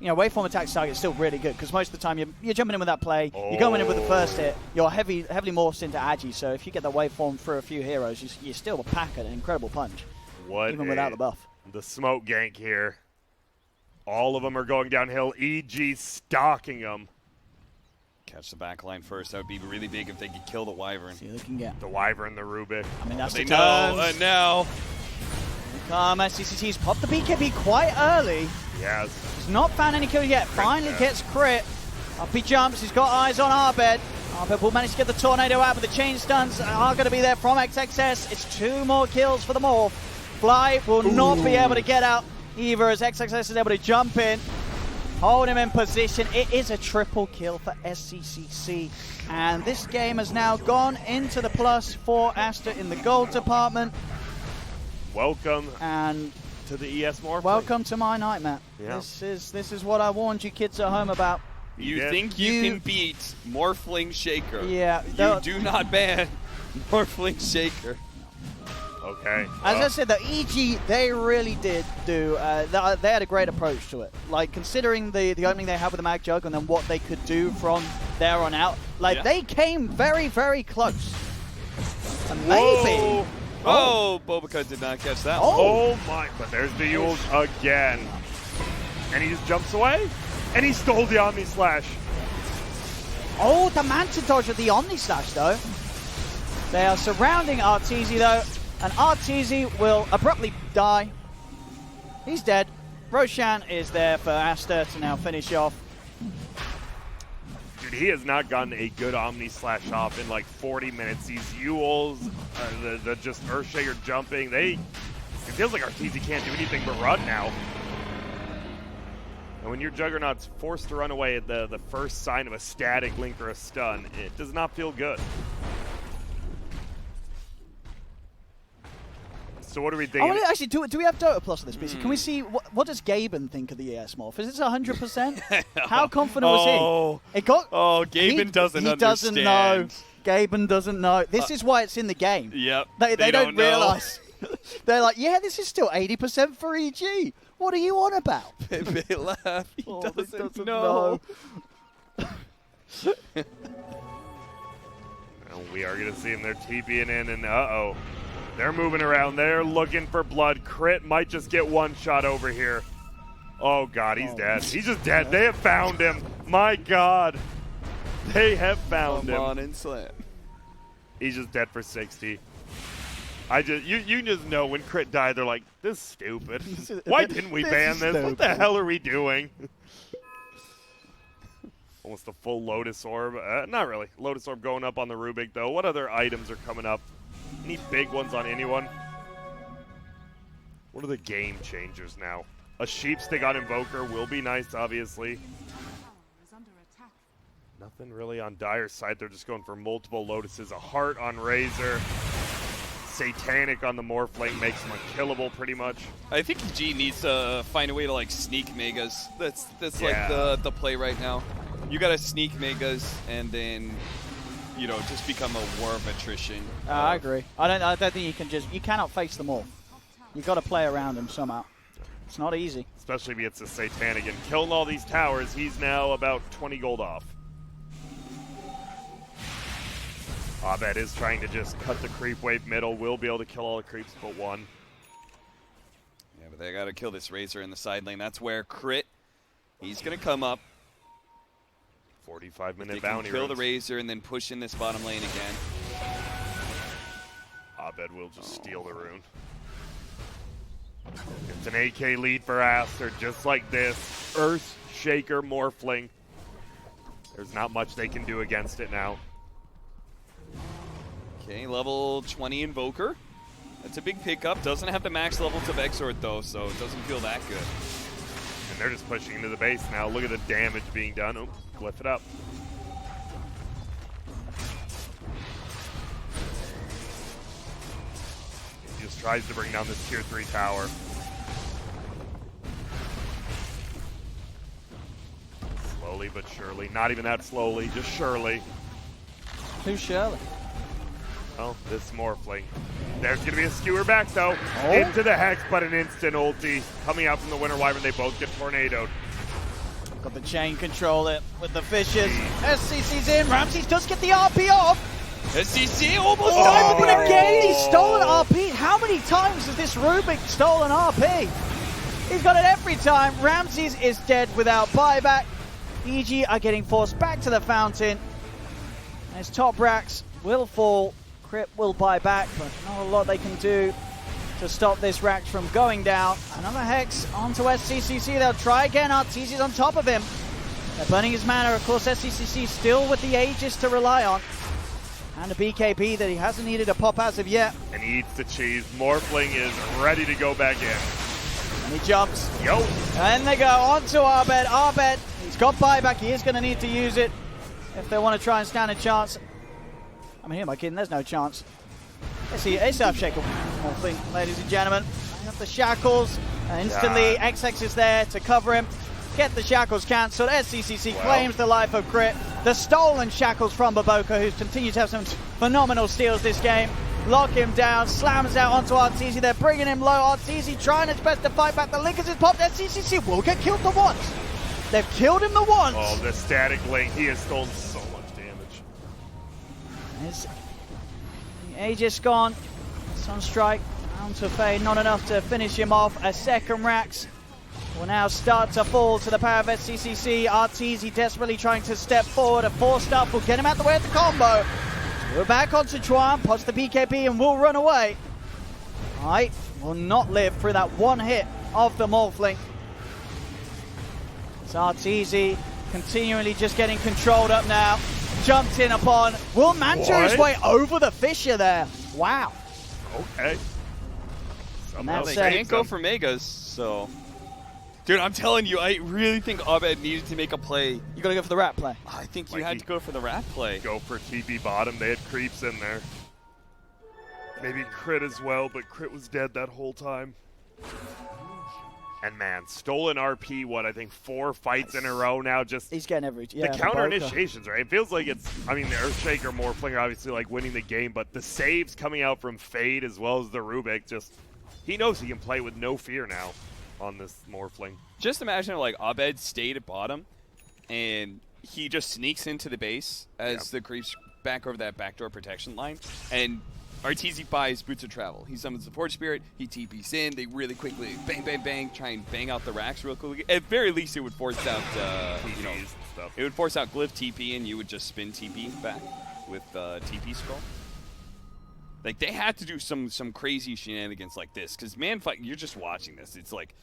waveform attacks target is still really good because most of the time you're jumping in with that play, you're going in with the first hit, you're heavily morphed into Agi, so if you get the waveform through a few heroes, you still pack an incredible punch, even without the buff. The smoke gank here. All of them are going downhill. EG stalking them. Catch the back line first. That would be really big if they could kill the Wyvern. See what they can get. The Wyvern, the Rubik. I mean, that's They the know, turns. now. SCCC's popped the BKB quite early. Yes. He's not found any kills yet. Finally gets crit. Up he jumps. He's got eyes on Arbed. Arbed will manage to get the tornado out, but the chain stuns are going to be there from XXS. It's 2 more kills for the Morph. Fly will not be able to get out either as XXS is able to jump in, hold him in position. It is a triple kill for SCCC. And this game has now gone into the plus for ASTER in the gold department. Welcome And to the ES Morph. welcome to my nightmare. Yeah. This is what I warned you kids at home about. You did. think you You- can beat Morphling Shaker. Yeah, You do not ban Morphling Shaker. Okay. As I said, the EG, they really did do, they had a great approach to it. Like, considering the opening they had with the Mag Jug and then what they could do from there on out, like, Yeah. they came very, very close. And Whoa. maybe... Oh, Bobica did not catch that one. Oh my, but there's the Yules again. And he just jumps away. And he stole the Omni Slash. Oh, the Manta Dodge with the Omni Slash, though. They are surrounding Arteezy, though. And Arteezy will abruptly die. He's dead. Roshan is there for ASTER to now finish off. Dude, he has not gotten a good Omni Slash off in like 40 minutes. These Yules, the just Earthshaker jumping, it feels like Arteezy can't do anything but run now. And when your Juggernaut's forced to run away at the first sign of a static link or a stun, it does not feel good. So what do we think? Oh, actually, do we have Dota Plus on this piece? Can we see, what does Gaben think of the ES Morph? Is it 100%? How confident was he? It got, Gaben doesn't he doesn't know. understand. Gaben doesn't know. This is why it's in the game. Yep. They don't know. realize. They're like, yeah, this is still 80% for EG. What are you on about? Pepe laugh. He Oh, doesn't know. And we are going to see him. They're TPing in, and uh-oh. They're moving around. They're looking for blood. Crit might just get one shot over here. Oh, God, he's dead. He's just dead. They have found him. My God. They have found him. Come on and slam. He's just dead for 60. You just know when Crit died, they're like, this is stupid. Why didn't we ban this? What the hell are we doing? Almost a full Lotus Orb. Not really. Lotus Orb going up on the Rubik, though. What other items are coming up? Any big ones on anyone? What are the game changers now? A Sheepstick on Invoker will be nice, obviously. Nothing really on Dire's side. They're just going for multiple Lotuses. A Heart on Razor. Satanic on the Morphling makes him unkillable pretty much. I think G needs to find a way to like sneak Megas. That's Yeah. like the play right now. You gotta sneak Megas and then, you know, just become a war of attrition. I agree. I don't think you cannot face them all. You got to play around them somehow. It's not easy. Especially if he gets the Satanic and killing all these towers. He's now about 20 gold off. Abed is trying to just cut the creep wave middle. Will be able to kill all the creeps but one. Yeah, but they gotta kill this Razor in the side lane. That's where Crit, he's gonna come up. 45-minute They bounty can kill runs. the Razor and then push in this bottom lane again. Abed will just steal the rune. It's an AK lead for Aster, just like this. Earth Shaker Morphling. There's not much they can do against it now. Okay, level 20 Invoker. That's a big pickup. Doesn't have the max levels of Exort though, so it doesn't feel that good. And they're just pushing into the base now. Look at the damage being done. Oh, glyph it up. He just tries to bring down this tier 3 tower. Slowly but surely. Not even that slowly, just surely. Who's Shirley? Well, this Morphling. There's going to be a skewer back, though. Oh. Into the Hex, but an instant ulti. Coming out from the Winter Wyvern, they both get tornadoed. Got the chain control it with the fishes. SCC's in. Ramses does get the RP off. SCC almost Oh, died with but an again, he's stolen RP. How many times has this Rubik stolen RP? He's got it every time. Ramses is dead without buyback. EG are getting forced back to the fountain. His top racks will fall. Crit will buy back, but not a lot they can do to stop this rack from going down. Another Hex onto SCCC. They'll try again. Arteezy's on top of him. They're burning his mana. Of course, SCCC still with the Aegis to rely on. And a BKB that he hasn't needed to pop as of yet. And he eats the cheese. Morphling is ready to go back in. And he jumps. Yo! And they go onto Abed. Abed, he's got buyback. He is going to need to use it if they want to try and stand a chance. I mean, who am I kidding? There's no chance. Let's see, Ace Shackle. Morphling, ladies and gentlemen. Got the shackles. And instantly, XX is there to cover him. Get the shackles cancelled. SCCC claims the life of Crit. The stolen shackles from Baboka, who's continued to have some phenomenal steals this game. Lock him down, slams out onto Arteezy. They're bringing him low. Arteezy trying his best to fight back. The Linkers is popped. SCCC will get killed the once. They've killed him the once. Oh, the static link. He has stolen so much damage. His Aegis gone. Sunstrike down to Fade. Not enough to finish him off. A second Rax will now start to fall to the power of SCCC. Arteezy desperately trying to step forward. A 4-star will get him out the way of the combo. We're back onto Chuan. Pots the BKB and will run away. Alright, will not live through that one hit of the Morphling. It's Arteezy continually just getting controlled up now. Jumped in upon. Will mantra his way over the Fissure there. Wow. Okay. Somehow They That's can't go for Megas, so... Dude, I'm telling you, I really think Abed needed to make a play. You gotta go for the rat play. I think you Like had he- to go for the rat play. Go for TP bottom. They had creeps in there. Maybe Crit as well, but Crit was dead that whole time. And man, stolen RP, what, I think 4 fights in a row now. Just he's getting every the counter initiations, right? It feels like it's, I mean, the Earthshaker Morphling obviously like winning the game, but the saves coming out from Fade as well as the Rubik, just he knows he can play with no fear now on this Morphling. Just imagine if, like, Abed stayed at bottom and he just sneaks into the base as the creeps back over that backdoor protection line, and Arteezy buys Boots of Travel. He summons Support Spirit, he TPs in, they really quickly bang, bang, bang, try and bang out the racks real quickly. At very least, it would force out, you know, it would force out Glyph TP, and you would just spin TP back with TP scroll. Like, they had to do some crazy shenanigans like this, because man, you're just watching this. It's like,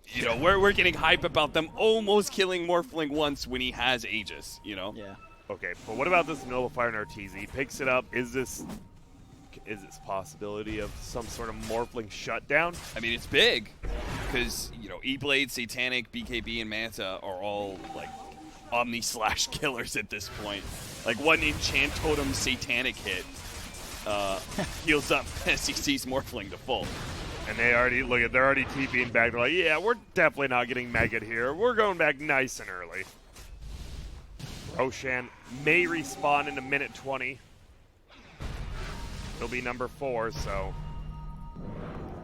you know, we're getting hype about them almost killing Morphling once when he has Aegis, you know? Yeah. Okay, but what about this Nullifier and Arteezy? He picks it up. Is this possibility of some sort of Morphling shutdown? I mean, it's big, because, you know, E-Blade, Satanic, BKB, and Manta are all, like, Omni-slash killers at this point. Like, one Enchant Totem Satanic hit heals up as he sees Morphling to full. And they already, look at, they're already TPing back. They're like, yeah, we're definitely not getting Megged here. We're going back nice and early. Roshan may respawn in a minute 20. He'll be number 4, so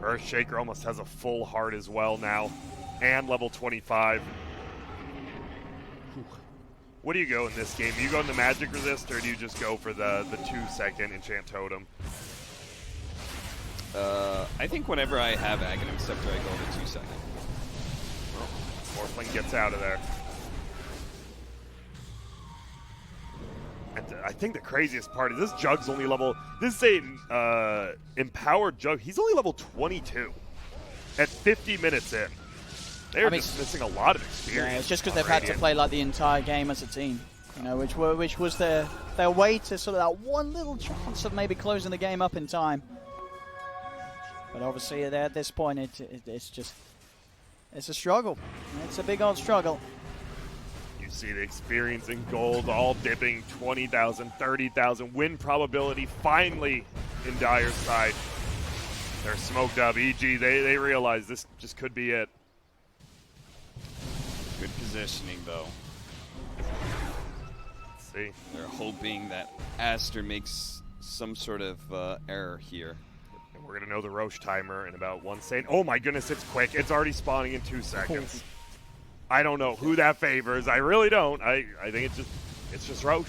Earthshaker almost has a full heart as well now, and level 25. Whew. What do you go in this game? Do you go in the Magic Resist, or do you just go for the 2-second Enchant Totem? I think whenever I have Aghanim Scepter, I go to 2-second. Morphling gets out of there. And I think the craziest part is this Jug's only level, this is a empowered Jug, he's only level 22 at 50 minutes in. They're just missing a lot of experience. Yeah, it's just because they've had to play like the entire game as a team, you know, which was their way to sort of that one little chance of maybe closing the game up in time. But obviously at this point, it's just, it's a struggle. It's a big old struggle. You see the experience in gold all dipping 20,000, 30,000. Win probability finally in Dire's side. They're smoked up. EG, they realize this just could be it. Good positioning, though. Let's see. They're hoping that ASTER makes some sort of error here. And we're going to know the Roche timer in about 1 second. Oh my goodness, it's quick. It's already spawning in 2 seconds. I don't know who that favors. I really don't. I think it's just Roche.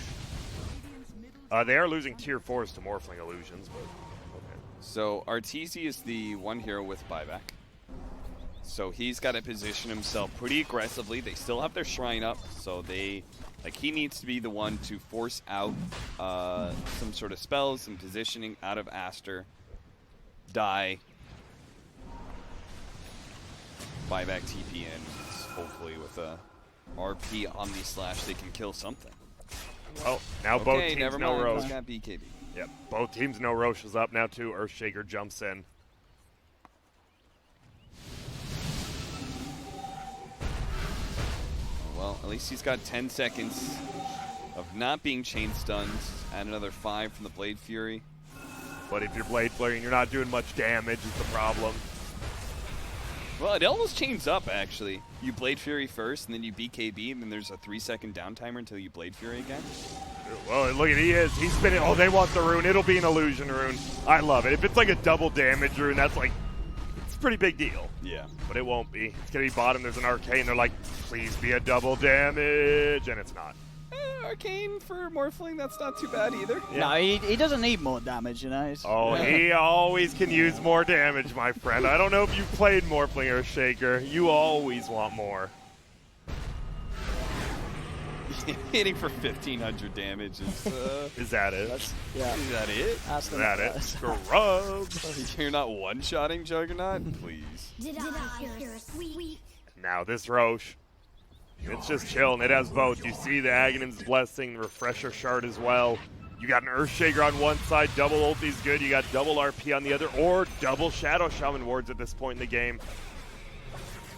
They are losing tier 4s to Morphling Illusions, but okay. So Arteezy is the one hero with buyback. So he's got to position himself pretty aggressively. They still have their shrine up, so he needs to be the one to force out some sort of spells, some positioning out of ASTER. Die. Buyback TP in. Hopefully with a RP Omni-Slash they can kill something. Well, now both teams know Roche. He's got BKB. Yep, both teams know Roche is up now too. Earthshaker jumps in. Well, at least he's got 10 seconds of not being chain stunned. Add another 5 from the Blade Fury. But if you're Blade Flurry and you're not doing much damage, is the problem. Well, it almost chains up, actually. You Blade Fury first, and then you BKB, and then there's a 3-second down timer until you Blade Fury again. Well, look at he's spinning. Oh, they want the rune. It'll be an illusion rune. I love it. If it's like a double damage rune, that's like, it's a pretty big deal. Yeah. But it won't be. It's going to be bottom. There's an arcane. They're like, please be a double damage. And it's not. Arcane for Morphling, that's not too bad either. Yeah. No, he doesn't need more damage, you know. He always can use more damage, my friend. I don't know if you've played Morphling or Shaker. You always want more. Hitting for 1,500 damage is that it? Is that it? That's it. Scrub. You're not one-shotting Juggernaut? Please. Did I hear a squeak? Now this Roche. It's just chilling. It has both. You see the Aghanim's Blessing, the Refresher Shard as well. You got an Earthshaker on one side, double ulti's good. You got double RP on the other, or double Shadow Shaman wards at this point in the game.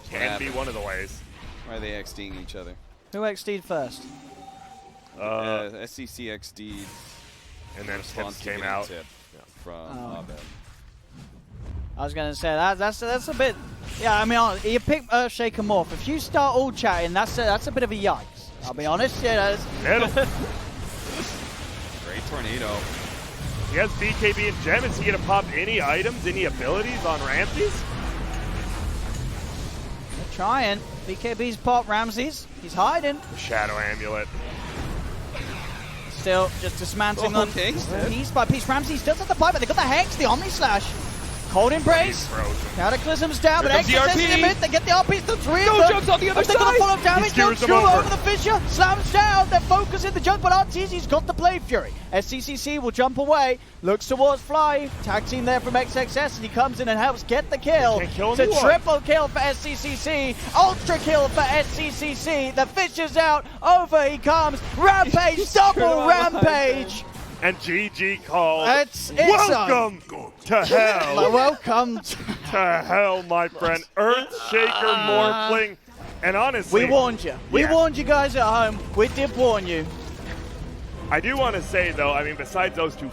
Can be one of the ways. Why are they XDing each other? Who XD'd first? SCC XD'd. And then Tips came out. From Abed. I was going to say that's a bit. Yeah, I mean, you pick Earthshaker Morph. If you start all chatting, that's a bit of a yikes. I'll be honest. Yeah. Great tornado. He has BKB and Gem. Is he going to pop any items, any abilities on Ramses? They're trying. BKB's pop Ramses. He's hiding. The Shadow Amulet. Still just dismantling them Okay. piece by piece. Ramses does have the pipe, but they got the Hex, the Omni Slash. Cold Embrace. Frozen. Cataclysm's down, but Here comes the Exodus RP. in the mid. They get the RPs, the three of No them. jumps on the other They got the side. follow-up damage. He No skewers them Chew over. over the Fissure. Slams down. They're focusing the jump, but RTZ's got the play Fury. SCCC will jump away. Looks towards Fly. Tag team there from XXS, and he comes in and helps get the kill. Can't kill It's a anyone. triple kill for SCCC. Ultra kill for SCCC. The Fissure's out. Over he comes. Rampage. Double Rampage. And GG called. It's Welcome to hell. Welcome. To hell, my friend. Earthshaker Morphling. And honestly, We warned you. We Yeah. warned you guys at home. We did warn you. I do want to say, though, I mean, besides those two